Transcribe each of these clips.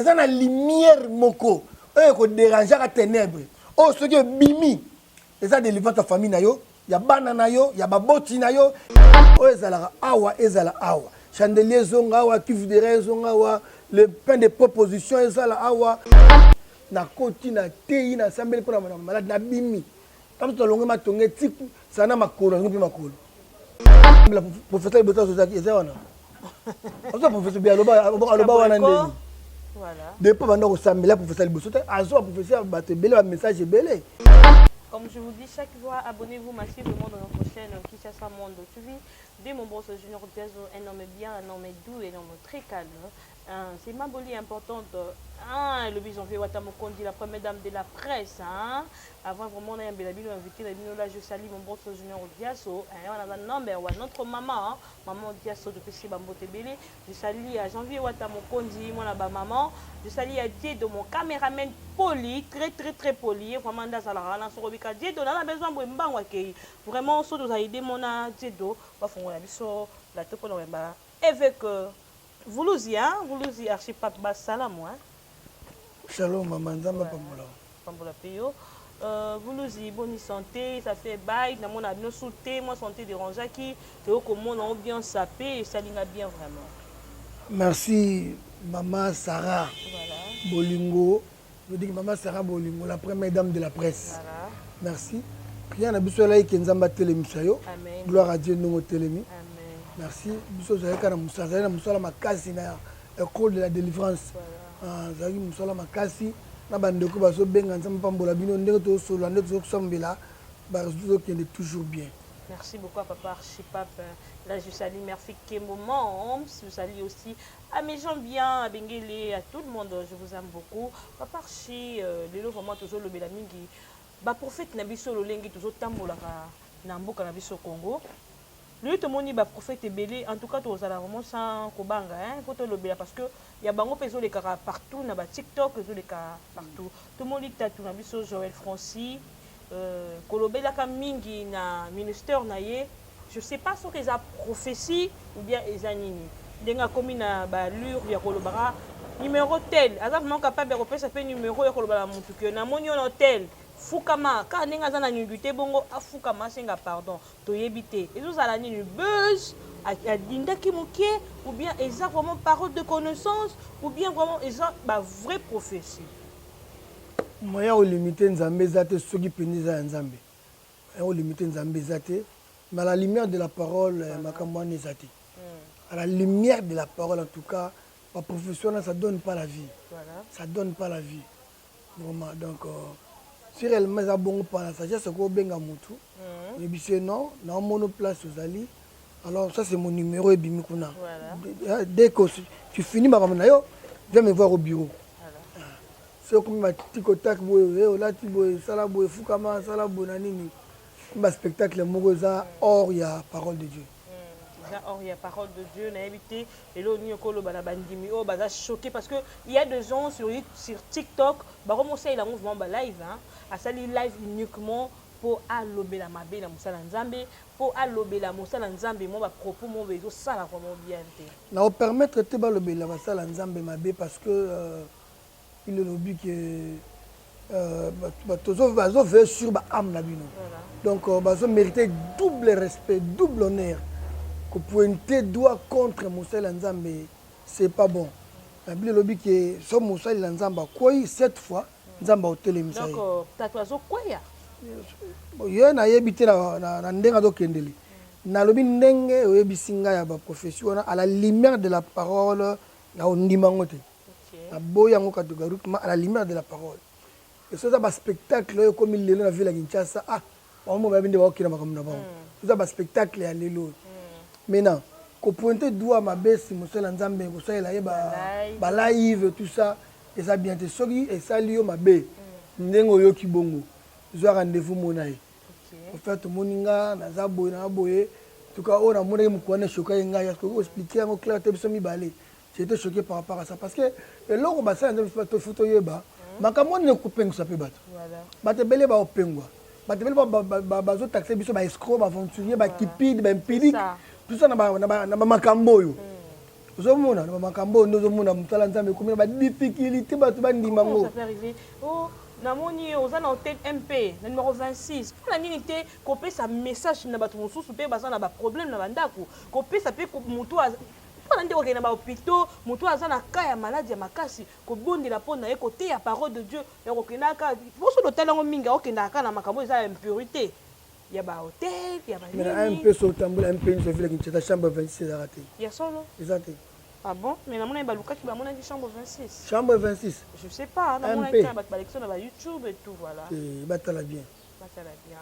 eza na lumière moko oyo ko déranger ka ténèbres oh ce que bimi eza délivrance ta famille na yo ya bana na yo ya baboti na yo oyo ezalaka awa ezala awa chandelier zonga awa cuve de rein zonga awa le pain de proposition ezala awa na koti na tei na sambeli pour na malade na bimi comme to longa matonge tiku sana makolo ngi makolo la professeur Bota Zozaki eza wana ozo professeur bien aloba wana ndeni Voilà. Depuis que vous avez la professeur Liboso, professeur un message belé. Comme je vous dis chaque fois, abonnez-vous massivement dans notre chaîne Kinshasa Monde TV. Dès mon boss Junior Diazo, un homme bien, un homme doux, un homme très calme. C'est ma bolie importante. Le 8 janvier, Watamokondi, la première dame de la presse. Avant vraiment, on a invité là, je salue mon boss Junior Diazo. On a un number one. Notre maman, maman Diazo de PC Bambote Belé. Je salue à janvier Watamokondi, mon maman. Je salue à Dieu de mon caméraman poli, très poli. Vraiment, dans la rana, sur le week-end. Dieu, on a besoin de m'en vraiment, si vous avez aidé mon Dieu, la topo avec Voulouzi, Voulouzi archipap salam moi. Shalom maman Nzamba Pambola. Pambola Peyo. Voulouzi bonne santé, ça fait bail, na mon abno souté, moi santé dérangeant qui que comment on bien sapé et ça linga bien vraiment. Merci maman Sarah. Voilà. Bolingo. Je dis maman Sarah Bolingo, la première dame de la presse. Voilà. Merci. Prière na biso là qui Nzamba télémisayo. Amen. Gloire à Dieu nous télémi. Amen. Merci. Biso zalaka na musala na musala makasi na école de la délivrance. Zaki musala makasi na bandeko baso benga Nzamba Pambola bino ndenge to solo ndenge to sombela ba résultat qui est toujours bien. Merci beaucoup à papa Archipap. Là je salue merci quel moment. Je salue aussi à mes gens bien, à Bengele, à tout le monde. Je vous aime beaucoup. Papa Archi, les lots vraiment toujours le Bélamingi. Bah prophète Nabiso Lolengi toujours tambolaka Namboka Nabiso Congo. Lui tout le monde bah prophète belé. En tout cas tous allons vraiment sans kobanga hein. Faut te le béla parce que il y a bango peso les cara partout na ba TikTok peso les cara partout. Tout le monde dit tatu Nabiso Joël Francis. Kolobela mingi na ministère na ye. Je sais pas ce que ça prophétie ou bien ezanini. Denga komi na ba lure ya kolobara numéro tel. Azaf non capable de repérer ça fait numéro ya kolobala mutu que na moni hôtel. Fukama ka nenga za na nyuguté bongo afukama senga pardon to yebité ezo za la ni buzz a dinda ki moké ou bien eza vraiment parole de connaissance ou bien vraiment eza ba vraie prophétie. Moya o limité Nzambe zate soki peniza Nzambe. O limité Nzambe zate mais à la lumière de la parole makambo ni zate. À la lumière de la parole en tout cas la profession ça donne pas la vie. Voilà. Ça donne pas la vie. Vraiment donc si réellement ça bon par la sagesse ko benga mutu et puis c'est non na monoplace aux ali alors ça c'est mon numéro et bimi kuna dès que tu finis ma ramena yo viens me voir au bureau voilà c'est comme ma tiko tak boye là ti boye sala boye fukama sala bonanini ma spectacle mogoza or ya parole de Dieu. Or il y a parole de Dieu n'a évité et là on kolo bana bandimi oh baza choqué parce que il y a des gens sur TikTok ba commencer il a mouvement ba live hein à sali live uniquement pour alobela mabe na musala nzambe pour alobela musala nzambe moi ba propos mon bezo sala vraiment bien té na o permettre te ba lobela musala nzambe mabe parce que il est lobby que toujours bazo veut sur ba âme na bino donc bazo mériter double respect double honneur. Que pointer doigt contre Moussa Nzambe, c'est pas bon. La Bible lobby que son Moussa Nzamba quoi cette fois Nzamba au télémisa. Donc tatouage quoi ya? Yo na yebité na ndenga do kendeli. Na lobby ndenge oyebisinga ya ba profession à la lumière de la parole na ondimangote. Na boyango katogarukma à la lumière de la parole. Et ça ba spectacle comme il lelo na ville à Kinshasa on m'a binde ba okina makamna ba. Ça ba spectacle ya lelo. Maintenant, qu'on pointe doigt ma baisse, monsieur Nzambe, vous savez là, live tout ça, et ça bien te sori et ça lio ma bé. Nengo yo kibongo. Je rendez-vous monaï. En fait, moninga na zaboye na boye. En tout cas, on a moné mukwane choqué nga ya ko expliquer en clair te biso mi balé. J'étais choqué par rapport à ça parce que le long ba ça Nzambe pas photo yeba. Makambo ne couper ça peut battre. Voilà. Ba te belé ba opengwa. Ba te belé ba zo taxer biso ba escroc ba aventurier ba kipide ba impédique. Tout ça na makambo yo. ozomona makambo ndozomona mutala nzambe komina ba difficulté bato bandima ngo. Ça peut arriver. Oh, namoni oza na hôtel MP na numéro 26. Pour la nini te kopesa message na bato mosusu pe baza na ba problème na bandako. Kopesa pe mutu pour nde okena ba hôpital, mutu aza na cas ya maladie ya makasi, ko bondela pona ye côté ya parole de Dieu. Ya kokena ka. Boso l'hôtel ngo minga okenda ka na makambo eza impurité. Ya ba hôtel, ya ba nini. Mais un peu sur tambour, un peu sur ville qui ta chambre 26 raté. Ya solo. Exact. Ah bon? Mais la monnaie baluka qui va monnaie qui chambre 26. Chambre 26. Je sais pas, la monnaie qui va balexon dans YouTube et tout voilà. Et batala bien. Batala bien.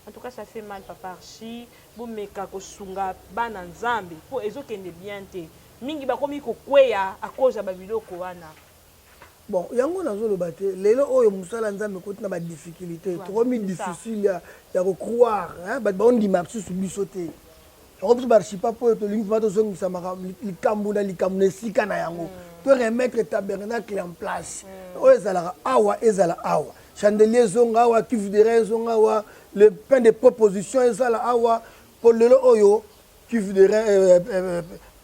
En tout cas ça fait mal papa Archie, bo meka ko sunga bana nzambe po ezokende bien te. Mingi ba komi ko kweya à cause ya ba biloko wana. Bon, yango nazolo baté, lelo oyo musala nzambe ko na ba difficulté, trop mi difficile ya ko croire, hein, ba on dit ma sur bisoté. On participer pour te lingi vato zongi samara likambu na likambu sika na yango to remettre tabernacle en place o ezala awa chandelier zonga awa cuve zonga awa le pain de proposition ezala awa pour le oyo cuve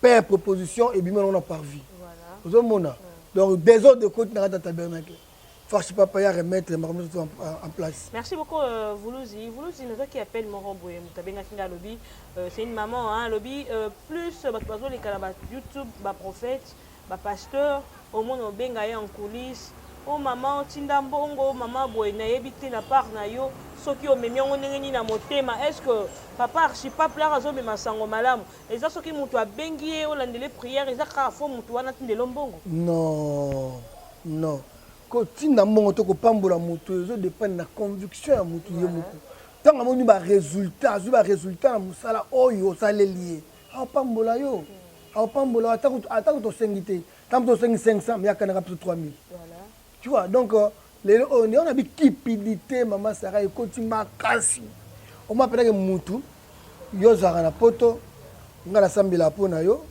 pain proposition et bimana on a parvi voilà mona donc des autres de côté na tabernacle force papa ya remettre en place. Merci beaucoup Voulouzi. Voulouzi nous qui appelle Moromboye Mutabenga Kinga Lobby. C'est une maman hein Lobby plus bazo les kalaba YouTube ba prophète, ba pasteur au monde benga en coulisses. Oh maman tinda mbongo maman boy na yebité na part na yo soki o memi ngo ndenge na motema est-ce que papa archi pas pla razo me masango malamu eza soki mutu abengi o landele prière eza ka fo mutu wana tindelo mbongo. Non. Quand tu as mon to ko pambola moto zo dépend na conviction ya moto ye moto tanga moni ba résultat na musala oyo salelié a pambola yo a pambola atako to sengité tam to sengi 500 ya kana kapso 3000 voilà tu vois donc les on a bi cupidité maman Sarah ko ti makasi o ma pena ke moto yo zara na poto ngala sambila pona yo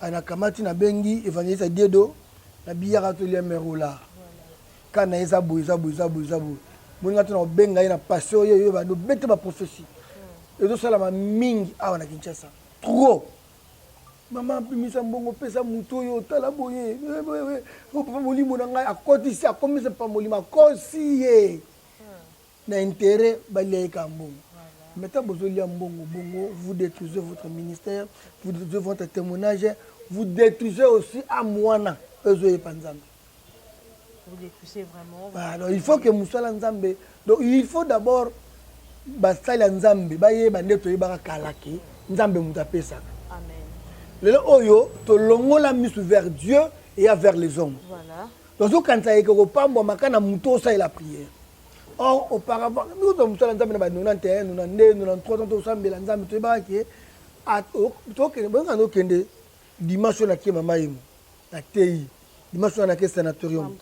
ana kamati na bengi evangeliste Diedo na biyaka to le merola kana ezabu moni ngatu na benga ina passion yo ba do bete ba prophétie ezo sala ma mingi awa na Kinshasa trop maman pimisa mbongo pesa muto yo tala boye papa molimo na ngai akoti si akomisa pa molimo akosi ye na intérêt balé ka mbongo maintenant bozolia mbongo bongo vous détruisez votre ministère vous détruisez votre témoignage vous détruisez aussi à moana ezo e panzambe. Vous détruisez vraiment. Alors, il faut que Moussala Nzambe. Donc, il faut d'abord Bastala Nzambe, Baye Bandeto Ibara Kalake, Nzambe Moutapesa. Amen. Le Oyo, to longo la mise vers Dieu et vers les hommes. Voilà. Donc, quand ça y est, qu'on parle, Makana Mouto, ça est la prière. Or, auparavant, nous sommes Moussala Nzambe, 91, 92, 93, Nzambe, Nzambe, tu es baraké. À dimanche, on a qui mama na TI. Dimanche on a que sanatorium.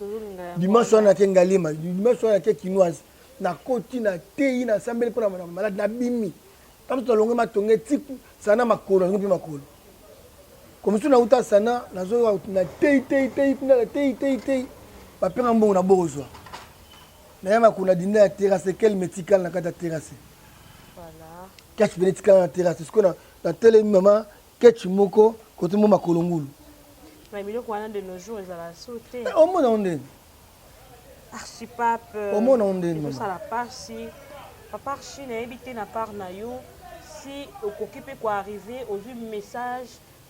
Dimanche on a que Ngalima. Dimanche on a que Kinoise. Na koti na TI na sambele pour la malade na bimi. Comme tu longue ma tongue tiku sana makolo ngopi makolo. Comme tu na uta sana na zo na TI na TI. Ba penga mbongo na bozwa. Na yama kuna dinde ya terrasse quel médical na kata terrasse. Voilà. Catch médical na terrasse. Ce qu'on a la télé maman catch moko côté mo makolo ngulu. Mais de nos jours, ils allaient sauter. Au moins, on est. Archipape. Au moins, on est. Ça la passe. Papa Archi n'a habité na part na yo. Si au coquille peut arriver aux message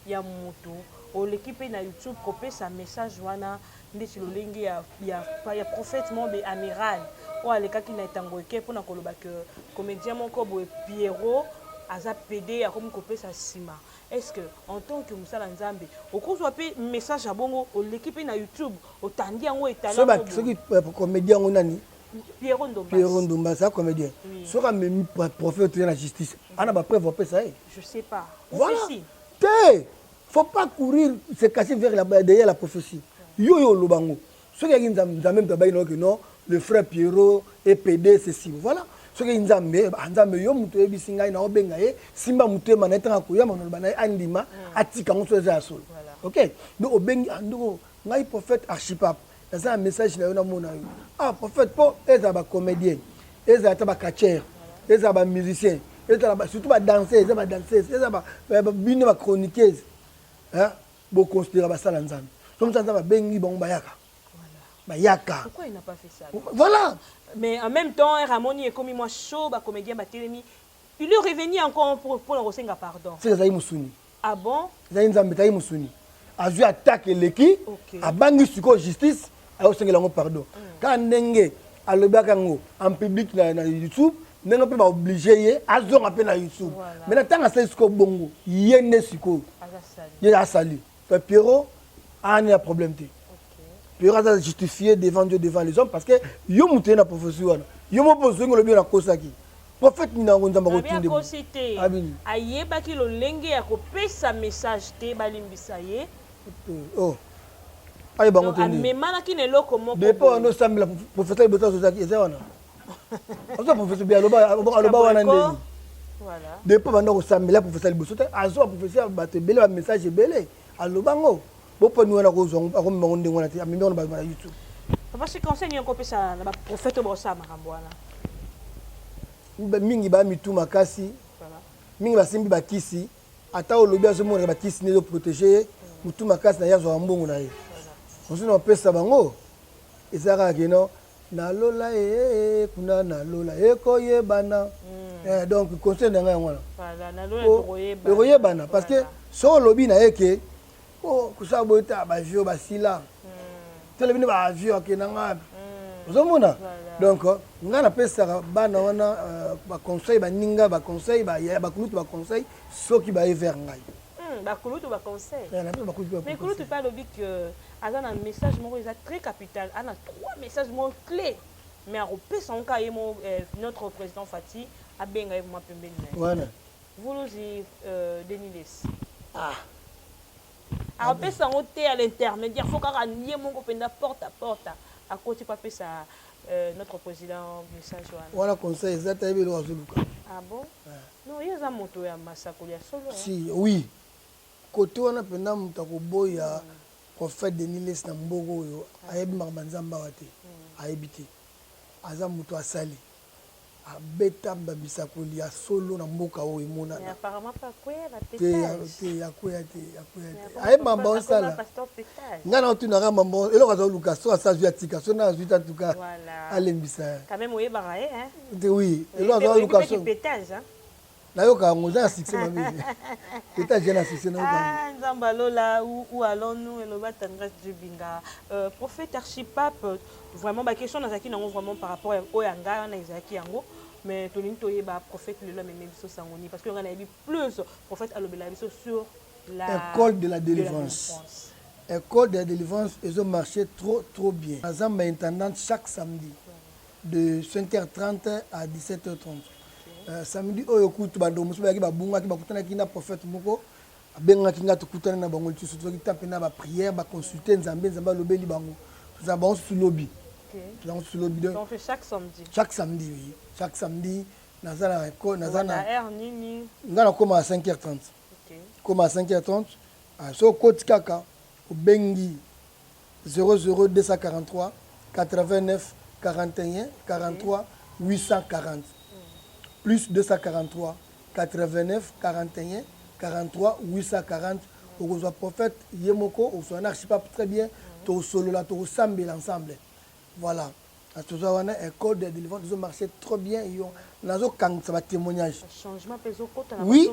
ya moto. Au l'équipe na YouTube copé sa message wana ndeti lolengi ya prophète mombe amiral. Ou aleka ki na tangoke pour na koloba que comédien mon ko boy Pierrot aza PD a comme copé sa sima. Est-ce que en tant que Moussala Nzambe au cours de message à bongo l'équipe na YouTube au tandi yango etala ceux qui comédien on nani Pierrot Ndomba ça comédien sera même prophète de la justice ana ba preuve on ça je sais pas voilà faut pas courir se cacher derrière la prophétie yo lobango ceux qui Nzambe que non le frère Pierrot et PD ceci voilà ce que Nzambe yo muto ebisinga na obenga ye simba mutema na etanga koyama no bana andima atika ngoso za sol. OK donc obengi andoko ngai prophète archipap ça un message na yo na mona yo ah prophète po eza ba comédien eza ta ba catcheur eza ba musicien eza ba surtout ba danseuse eza ba danseuse eza ba bino ba chroniqueuse hein bo considérer basala nzambe so mutanda babengi bango bayaka bayaka pourquoi il n'a pas fait ça voilà mais en même temps Ramoni est comme moi chaud ba comédien ba télémi il est revenu encore pour le rosenga pardon c'est ça musuni ah bon ça nzambe tayi musuni azui attaque leki abangi siko justice ayosengela ngo pardon quand ndenge alobaka ngo en public na YouTube ndenge pe ba obligé ye azonga pe na YouTube maintenant tanga c'est siko bongo yende siko ye asali Pierrot a un problème te Pierrot a justifié devant Dieu devant les hommes parce que yo muté na professeur yo mo pozo ngolo bi na kosaki prophète ni na nzamba ko tinde abini ayeba ki lo lenge ya ko pesa message te balimbisa ye oh ayi bango tinde mais manaki ne loko moko depuis no samila professeur bota zozaki eza wana azo professeur bi aloba wana ndeni voilà depuis banda ko samila professeur bota azo professeur bato belé ba message belé aloba ngo bopo ni wana ko zongo ako mbango ndenge wana te amemi wana ba YouTube papa si conseil ko pesa na ba prophète bo sa makambo wana mingi ba mitu makasi mingi basimbi bakisi ata olobi azomona bakisi ne protéger mutu makasi na yazo mbongo na ye onse na pesa bango ezaka keno na lola kuna na lola koyebana donc conseil na ngai ngwana voilà na lola koyebana parce que so olobi na yeke kusaba boita ba vieux basila telebini ba vieux kenanga ozomona donc nga na pesa bana wana ba conseil ba ninga ba conseil ba ya ba kulutu ba conseil soki ba vers ngai ba kulutu ba conseil mais kulutu pas lobi que azana un message moko est très capital ana trois messages mo clés mais a repesa on kaye mo notre président Fati a benga mo pembeni voilà vous nous Deniles a repesa on té à l'intermédiaire faut ka nier mon kopenda porte à porte à côté pas pesa notre président message voilà conseil exact ayebe lo azuluka ah bon non yeza moto ya masako ya solo si oui côté wana penda mutako boya prophète Deniles na mboko oyo ayebi makambanzamba wate ayebi te aza moto asali abeta babisakoli ya solo na mboka oyo emonana apparemment pas quoi la te yakoya te ayebi mamba osala nga na otunaka mamba eloko aza oluka so asazwi atika so na azwi en tout cas alembisa quand même oyebaka ye te oui eloko aza oluka so nayoka yango eza na succès mabe pétage na succès nayoka nzambe alola ou allons-nous eloba tendresse jubinga prophète archipape vraiment ba question nazaki nango vraiment par rapport au yanga wana ezaki yango mais tolingi toyeba prophète lelo amemi biso sangoni parce que nga nayebi plus prophète alobela biso sur la école de la délivrance école de la délivrance ezo marché trop bien azamba intendante chaque samedi de 5h30 à 17h30 samedi oyo kutu bando musu bayaki babungaki bakutanaki na prophète moko abengaki nga tukutana na bango lisusu toki tape na ba prière ba consulter nzambe alobeli bango toza bango sur lobby donc chaque samedi oui chaque samedi nazala école nazana ngana koma à 5h30 koma à 5h30 so koti kaka obengi 00243 89 41 43 840 plus 243 89 41 43 840 au prophète Yemoko au son archipape très bien tout solo là tout ensemble ensemble voilà à tout ça on a école de délivrance ils ont marché trop bien ils ont nazo kang ça va témoignage changement peso kota na oui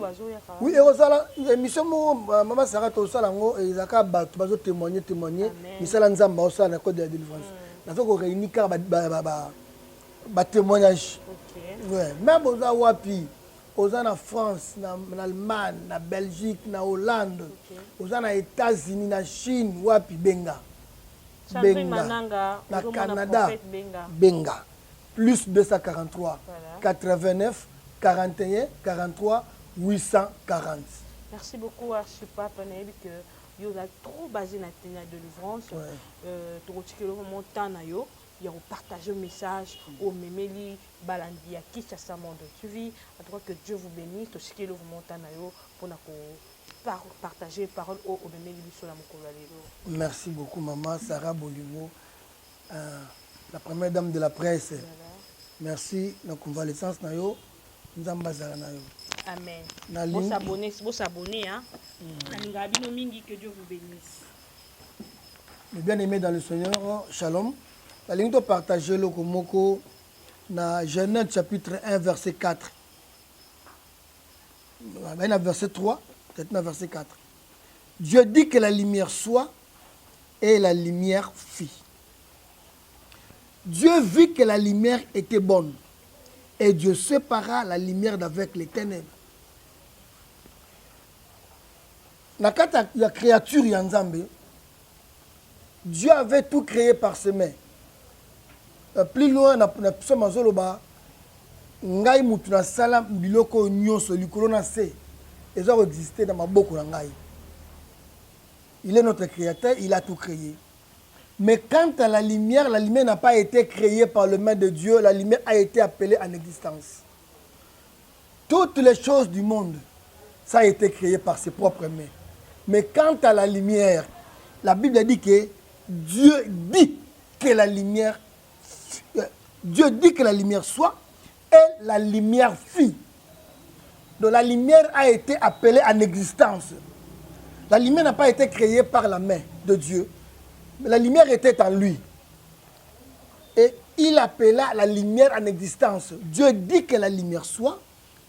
oui et ça émission maman Sarah tout ça là ngo ezaka ba bazo témoigner misala nzamba au ça na école de délivrance nazo ko réunir ka ba témoignage ouais même aux wapi aux en France en Allemagne en Belgique en Hollande aux en États-Unis en Chine wapi benga na Canada benga plus 243 89 41 43 840. Merci beaucoup Archipape nayebi que yo a trop basé na tenue de délivrance to kotikelo montant na yo il y a partager le message au Memeli Balandi à Kinshasa monde suivi en tout cas que Dieu vous bénisse to sikelo vous montant na yo pour na partager parole au Memeli biso la mokolo lelo. Merci beaucoup maman Sarah Bolingo la première dame de la presse. Merci na convalescence na yo nzamba zala na yo. Amen. Na Vous ligne. s'abonner, hein. Que Dieu vous bénisse. Les bien-aimés dans le Seigneur, shalom. La ligne de partager le Komoko dans Genèse chapitre 1, verset 4. Verset 3, peut-être verset 4. Dieu dit que la lumière soit et la lumière fit. Dieu vit que la lumière était bonne et Dieu sépara la lumière d'avec les ténèbres. Dans la créature Yanzambe, Dieu avait tout créé par ses mains. Plus loin, dans Mazoloba, ngai mutu na sala biloko nyonso likolo na se eza exister dans maboko na ngai. Il est notre créateur, il a tout créé. Mais quant à la lumière n'a pas été créée par le main de Dieu, la lumière a été appelée en existence. Toutes les choses du monde, ça a été créé par ses propres mains. Mais quant à la lumière, la Bible dit que Dieu dit que la lumière soit et la lumière fit. Donc la lumière a été appelée en existence. La lumière n'a pas été créée par la main de Dieu, mais la lumière était en lui. Et il appela la lumière en existence. Dieu dit que la lumière soit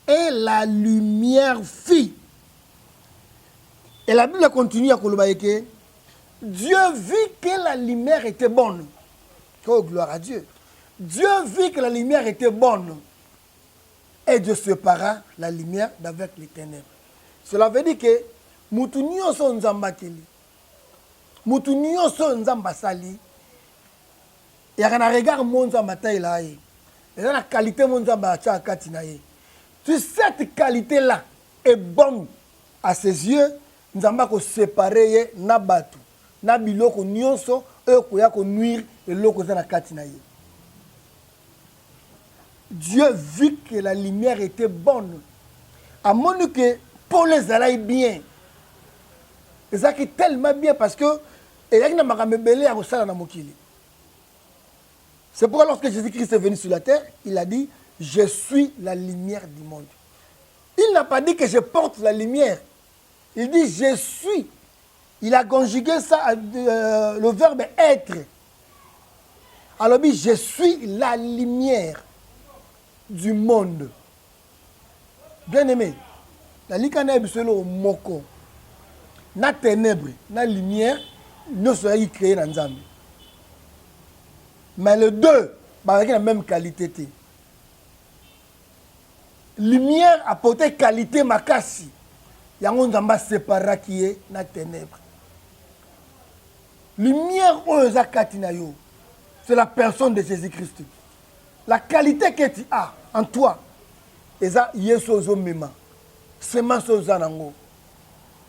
et la lumière fit. Et la Bible continue à Kolobaïke. Dieu vit que la lumière était bonne. Oh, gloire à Dieu. Dieu vit que la lumière était bonne. Et Dieu sépara la lumière d'avec les ténèbres. Cela veut dire que mutu nyonso nzamba keli. Mutu nyonso nzamba sali. Il y a un regard mon nzamba taïla. Il y a la qualité mon nzamba tchakati na ye. Si cette qualité-là est bonne à ses yeux, nzamba ko séparer na batu. Na biloko nyonso ko ya ko nuire et loko za na kati na ye. Dieu vit que la lumière était bonne. À mon que pour les allaient bien. Et ça qui est tellement bien parce que c'est pourquoi lorsque Jésus-Christ est venu sur la terre, il a dit, je suis la lumière du monde. Il n'a pas dit que je porte la lumière. Il dit, je suis. Il a conjugué ça, le verbe être. Alors, il dit, je suis la lumière du monde. Bien aimé, la likana ebiselo moko na ténèbres, na lumière, nous sommes créés dans Nzambe. Mais les deux, avec la même qualité. Lumière apporte qualité makasi. Yango Nzamba sépara qui est na ténèbres. Lumière oza katina yo, c'est la personne de Jésus-Christ. La qualité que tu as en toi, eza yeso zo mema. Semence ozanango.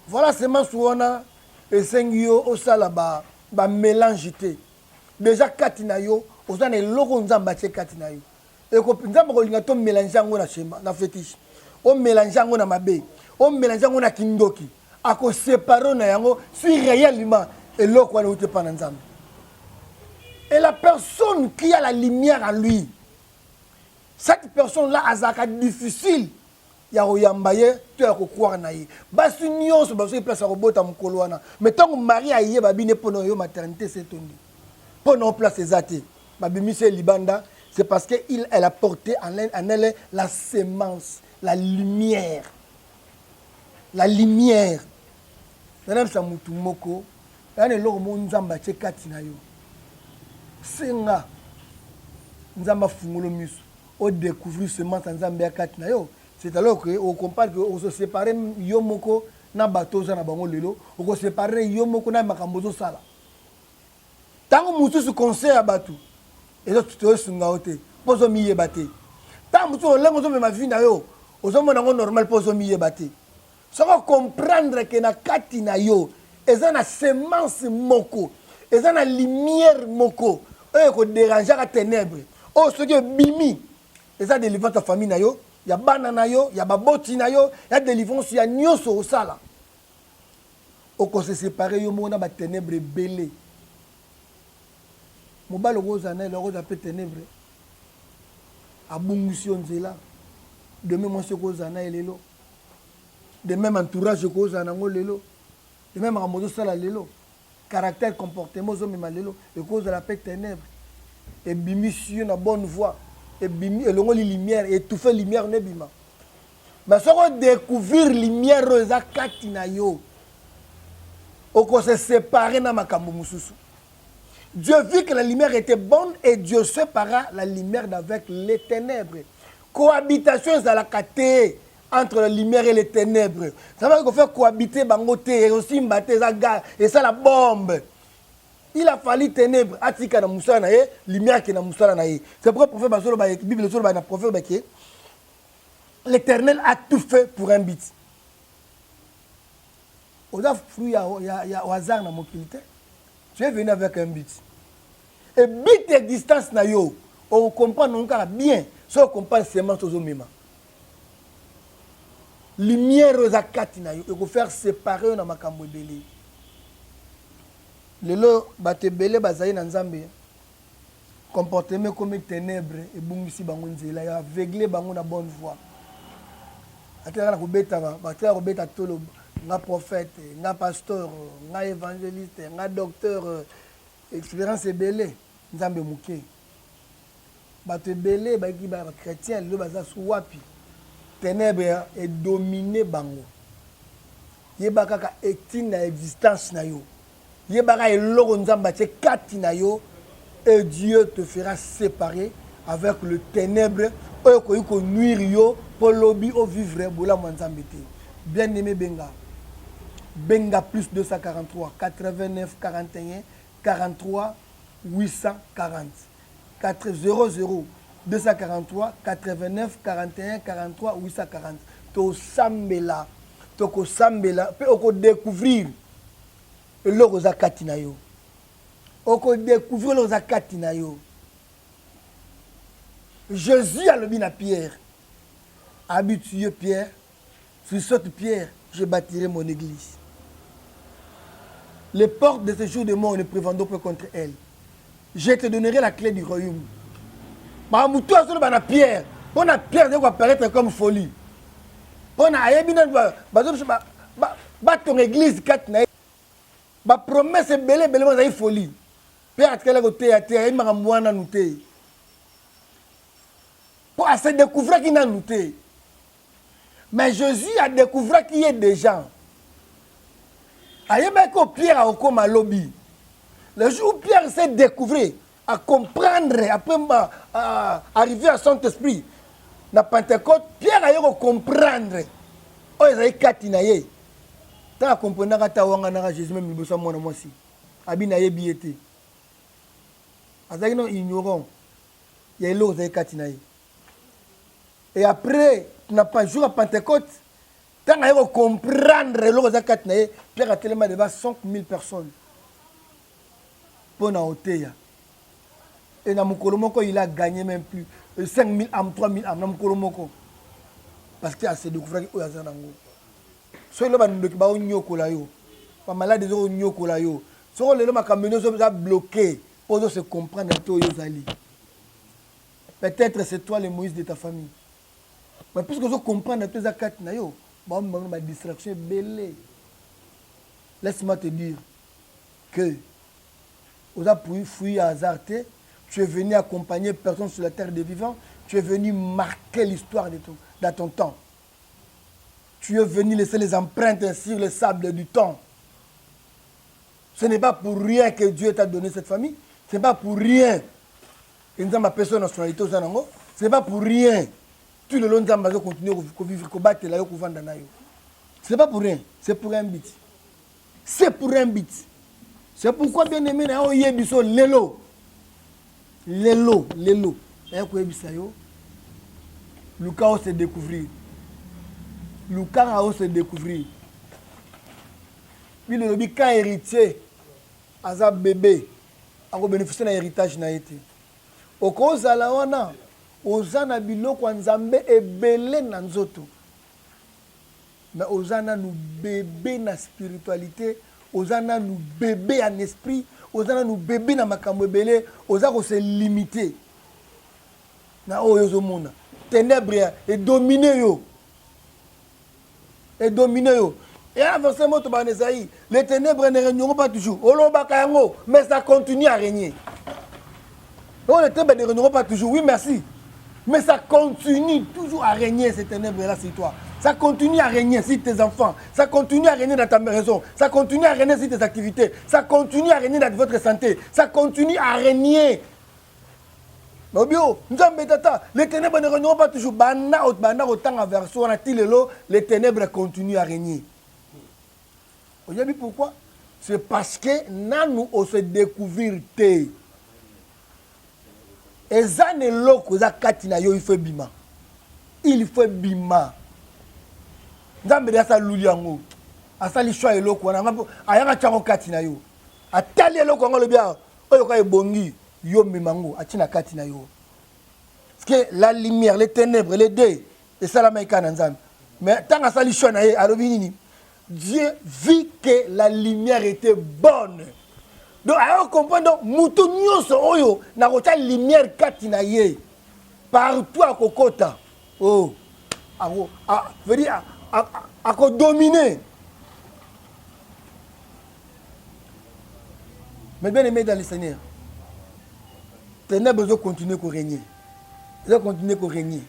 Voilà semence wana esengio osala ba mélange te. Déjà katina yo, ozana eloko nzamba che katina yo. Et ko nzamba ko linga to mélanger ngo na shema, na fétiche. O mélanger ngo na mabe, o mélanger ngo na kindoki. Ako séparer na yango si réellement eloko wana uté pa na nzamba. Et la personne qui a la lumière en lui, cette personne-là a difficile. Il y a un tu as croire naïe. Basi nyonso baso place à robot à mukoloana. Mais tant que Marie a yé babine pour nos maternité c'est tondi. Pour nos places exactes. Babimi c'est libanda, c'est parce que elle a porté en elle la sémence, la lumière. La lumière. Madame Samutu moko, yana loko mo nzamba che katina yo. Senga nzamba fungolo miso. Au découvrir semence nzamba katina yo. C'est alors qu'on compare qu'on se sépare yomoko na bateau na bango lelo, on se sépare yomoko na makambozo sala. Tant que mutu se conseille à bateau, et là tu te sunga ote, poso miye baté. Tant mutu on lengo me ma vie na yo, ozo mona ngo normal poso miye baté. Ça va comprendre que na kati na yo, eza na semence moko, eza na lumière moko, e ko déranger à ténèbres. Oh ce que bimi, eza délivrer ta famille na yo. Il y a banana yo, il y a baboti na yo, il y a délivrance, il y a nyonso au sala. Oko se séparer yo mona ba ténèbres belé. Mobalo rozana le roza pe ténèbres. Abungusi onzela. Demain moi se rozana elelo. de même entourage cause nango lelo de même ramozo sala lelo caractère comportement zo mema lelo et cause de la paix ténèbres et bimi sur na bonne voie et bimi et longo li lumière et tout fait lumière ne bima mais ça on découvrir lumière za kati na yo oko se séparer na makambo mususu. Dieu vit que la lumière était bonne et Dieu sépara la lumière d'avec les ténèbres. Cohabitation de la caté entre la lumière et les ténèbres. Ça veut dire qu'on fait cohabiter bangote et aussi mbaté et ça la bombe. Il a fallu ténèbres atika na musala na ye, lumière qui na musala na ye. C'est pourquoi le prophète Basolo ba Bible sur ba na prophète ba ki l'Éternel a tout fait pour un but. On a fruit ya au hasard na mokilité. Tu es venu avec un but. Et but d'existence na yo, on comprend encore bien, ça on comprend seulement aux hommes. Lumière aux akati na yo, il faut faire séparer na makambo belé. Lelo bate belé bazali na nzambe. Comportement comme ténèbres et bungisi bango nzela ya aveuglé bango na bonne voie. Atela na kobeta ba, batela kobeta tolo. Nga prophète, nga pasteur, nga évangéliste, nga docteur, expérience ebele, nzambe muke. Bato ebele baki ba chrétien le baza su wapi. Ténèbres est dominé bango. Yeba kaka etina existence na yo. Yeba ka eloko nzamba tche kati na yo et Dieu te fera séparer avec le ténèbre oyo ko nuire yo pour lobby au vivre bola nzambe te. Bien-aimé Benga. Benga plus 243 89 41 43 840 00 243 89 41 43 840 to sambela to ko sambela pe oko découvrir le zakati na yo oko découvrir le zakati na yo. Jésus a le bin à Pierre habitué Pierre sur cette pierre je bâtirai mon église. Les portes de ce jour de mort ne prévendront pas contre elle. Je te donnerai la clé du royaume. Ma moutou a sur la pierre. Pour la pierre doit apparaître comme folie. Pour la ton église ba promesse belé belé folie. Père atela côté à terre il m'a mwana nouté. Pour se découvrir qu'il n'a nouté. Mais Jésus a découvert qu'il y a des gens. Ayebeko Pierre a okoma lobby. Le jour où Pierre s'est découvert, à comprendre, après arriver à Saint-Esprit, na Pentecôte, Pierre a eu à comprendre. Oh, il a eu katinaye. Tant à comprendre que wanga na Jésus même libosa mwana mwasi. Abina yebi ete. Azaki non ignorant. Il y a l'eau katinaye. Et après, n'a pas jour à Pentecôte, tant à comprendre l'eau katinaye, Pierre a tellement devant 5000 personnes. Pour na oteya. Et na mukolomoko il a gagné même plus 5000 âmes, 3000 âmes na mukolomoko. Parce qu'il a se découvert qu'il y a un ango. So le ban ba onyoko la yo. Pas malade zo onyoko la yo. So le ma kameno so bloqué pour se comprendre to yo zali. Peut-être c'est toi le Moïse de ta famille. Mais puisque je comprends que tu as quatre na yo, ma distraction belé. Laisse-moi te dire que vous avez fouillé à hasarder, tu es venu accompagner personne sur la terre des vivants, tu es venu marquer l'histoire de ton temps. Tu es venu laisser les empreintes sur le sable du temps. Ce n'est pas pour rien que Dieu t'a donné cette famille. Ce n'est pas pour rien que nous avons appelé son nationalité. Ce n'est pas pour rien. Tout le long de nous continuer à vivre, à battre là, à vendre là. Ce n'est pas pour rien. C'est pour un but. C'est pour un but. C'est pourquoi bien aimé, on y est biso lelo. Lelo. Et on y est Lucas se découvrir. Lucas a se découvrir. Puis le quand héritier, as un bébé, a bénéficié d'un héritage na été. Au cause à la wana, ozana biloko nzambe ebele na nzoto. Mais ozana nous bébé na spiritualité, ozana nous bébé en esprit, ozana nous bébé na makambo ebele, ozako se limiter. Na oyo zo mona. Ténèbres et dominer yo. et dominer. Et inversement, les ténèbres ne régneront pas toujours. Mais ça continue à régner. Les ténèbres ne régneront pas toujours. Oui, merci. Mais ça continue toujours à régner, ces ténèbres-là, sur toi. Ça continue à régner sur tes enfants. Ça continue à régner dans ta maison. Ça continue à régner sur tes activités. Ça continue à régner dans votre santé. Ça continue à régner. Les ténèbres ne régneront pas toujours. Les ténèbres continuent à régner. Vous savez pourquoi? C'est parce que nous, on se découvrir. Et ça n'est l'eau ça katina yo il faut bima. Il faut bima. Nzambe ya sa luliango. Asali choix eloko na ngapo ayanga chango katina yo. Atali eloko ngo lobia oyo ka ebongi yo mimango atina katina yo. Parce que la lumière, les ténèbres, les dés, et ça la maïka nzambe. Mais tant asali choix na ye alobi nini? Dieu vit que la lumière était bonne. Donc, alors comprendre, mutu nyonso oyo na kota lumière katina ye partout à kokota. Oh, veut dire à dominer. Mais bien aimé dans le Seigneur, ténèbres doivent continuer à régner. Ils doivent continuer à régner.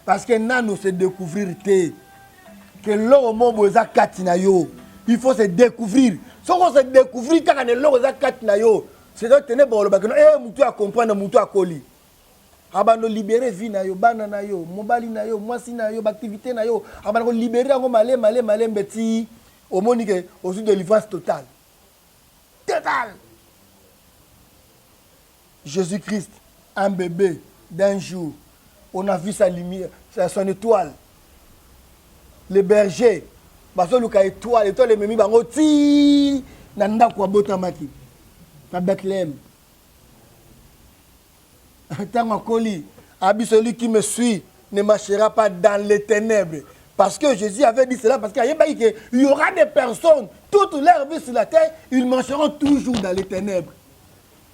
Parce que nous se découvrir que l'homme boza katina yo. Il faut se découvrir. Si on se découvrir quand on est là, c'est donc ténèbres mutu à comprendre, mutu à coller. Abano libérer vie na yo, bana na yo, mobali na yo, mwasi na yo, activité na yo. Abano libérer ngo malé mbeti au monique au sud de délivrance totale. Total. Jésus-Christ, un bébé d'un jour, on a vu sa lumière, son étoile. Les bergers, parce que l'étoile les memi bango ti nanda kwa botamaki. Na Bethléem. Celui qui me suit ne marchera pas dans les ténèbres. Parce que Jésus avait dit cela, parce qu'il y aura des personnes, toute leur vie sur la terre, ils marcheront toujours dans les ténèbres.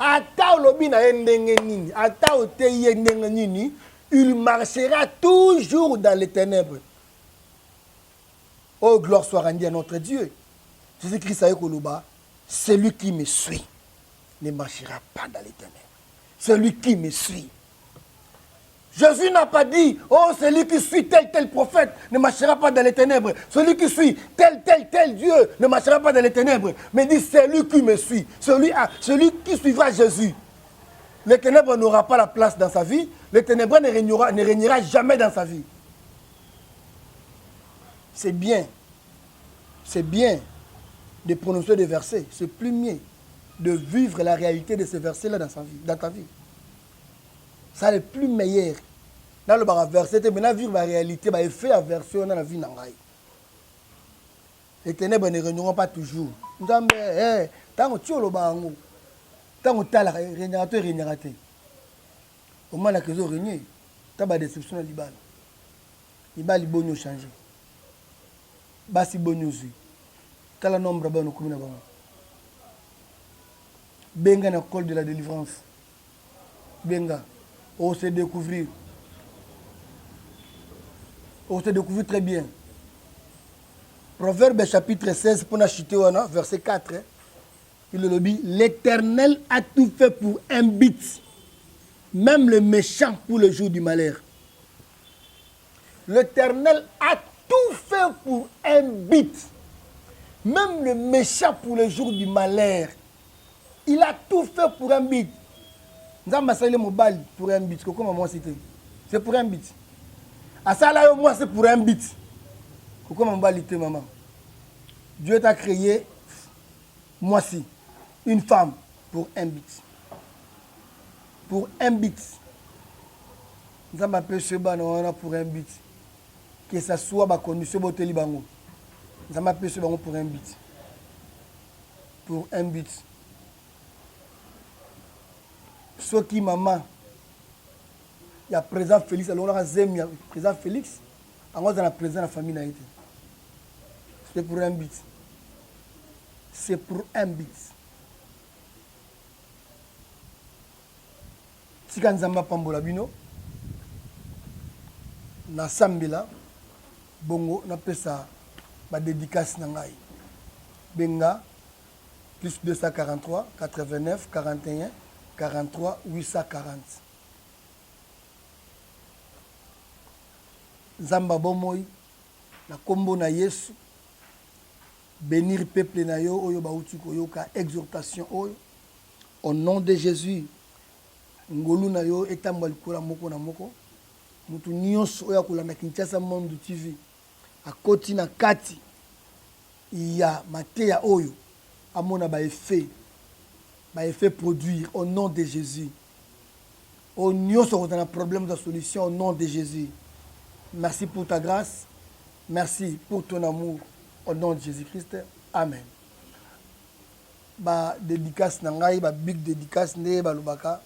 Il marchera toujours dans les ténèbres. Oh, gloire soit rendue à notre Dieu. Jésus-Christ a dit, celui qui me suit ne marchera pas dans les ténèbres. Celui qui me suit. Jésus n'a pas dit, oh, celui qui suit tel prophète ne marchera pas dans les ténèbres. Celui qui suit tel Dieu ne marchera pas dans les ténèbres. Mais il dit, celui qui me suit. Celui qui suivra Jésus. Les ténèbres n'aura pas la place dans sa vie. Les ténèbres ne régnera jamais dans sa vie. C'est bien de prononcer des versets. C'est plus mieux de vivre la réalité de ces versets-là dans ta vie. Ça le plus meilleur. Dans le verset, maintenant vivre la réalité, il fait la version dans la vie. Les ténèbres ne régneront pas toujours. Tant que tu es là, régnera-t-il. Au moment où tu as régné, tu as des déceptions dans l'Ibal. L'Ibal est bon changer. Basi bon aussi. Tu as le nombre de communes. Benga na col de la délivrance. Benga. On se découvrir. On se découvrir très bien. Proverbe chapitre 16, pour verset 4. Il le dit, l'Éternel a tout fait pour un but. Même le méchant pour le jour du malheur. L'Éternel a tout fait pour un but. Même le méchant pour le jour du malheur. Il a tout fait pour un but. Nzamba sali mobali pour un but. Comment moi c'était? C'est pour un but. Asala moi c'est pour un but. Comment mobali te maman? Dieu t'a créé moi si une femme pour un but. Pour un but. Nzamba peut se banana pour un but. Que ça soit ba condition boteli bango. Nzamba peut se bango pour un but. Pour un but. Ce qui maman, il y a présent Félix, alors on a présent Félix, alors on a présent la famille naïte. C'est pour un but. C'est pour un but. Si quand Zamba Pambola Bino, na Sambila, bongo napesa ba dédicace na ngai benga plus 243 89 41 43 840 Nzamba bomoi na kombo na Yesu bénir peuple na yo oyo bauti koyoka exhortation oyo au nom de Jésus ngolu na yo etambwa likola moko na moko mutu nyonso oyo akolanda Kinshasa Monde TV akoti na kati ya mateya oyo amona ba effet produire au nom de Jésus au nyonso kotana problème de solution au nom de Jésus. Merci pour ta grâce, merci pour ton amour au nom de Jésus-Christ. Amen. Ba dédicace na ngai ba big dédicace nde ba lubaka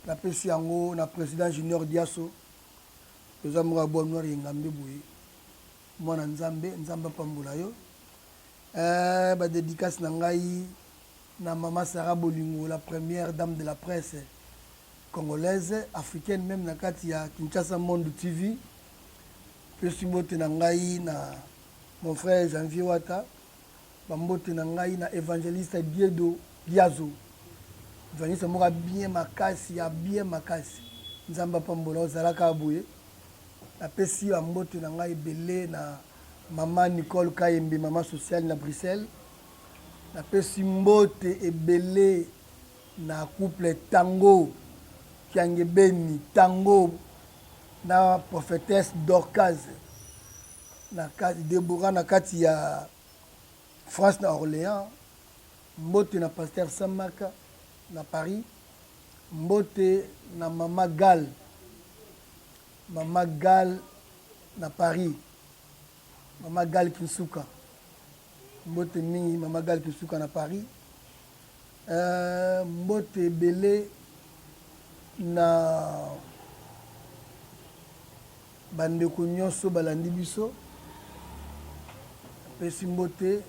na pesi yango na président Junior Diaso toza mwa bon noir ngambe boye mwana nzambe pambola yo ba dédicace na ngai na mama Sarah Bolingo, la première dame de la presse congolaise africaine même na kati ya Kinshasa Monde TV. Pesi mbote na ngai na mon frère Janvier Wata bambote na ngai na évangéliste Diedo Diazo évangéliste moka bien makasi ya bien makasi nzamba pambola ozalaka boye na pesi bambote na ngai belé na mama Nicole Kayembe mama sociale na Bruxelles na pesi mbote ebele na couple Tango Kiangebeni Tango na prophétesse Dorcas na kati Deborah na kati ya France na Orléans mbote na pasteur Samaka na Paris mbote na mama Gal na Paris mama Gal Kinsuka mbote mingi mama Gal Kinsuka na Paris mbote belé na bandeko nyonso balandi biso pesi mbote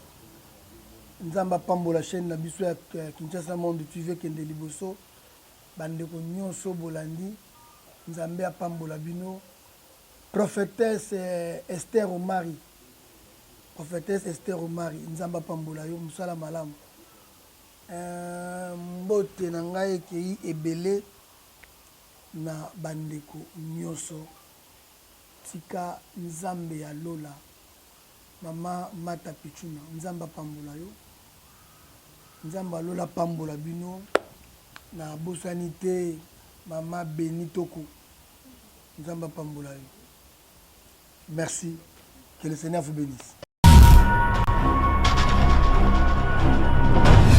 nzamba pambola chaîne na biso ya Kinshasa Monde TV kende liboso bandeko nyonso bolandi nzambe apambola bino prophétesse Esther Omari nzamba pambola yo musala malamu mbote na ngai ekei ebele na bandeko nyonso tika nzambe ya Lola mama Mata Pichuna nzamba pambola yo nzamba Lola pambola bino na bosani te mama Benitoko nzamba pambola yo. Merci, que le Seigneur vous bénisse.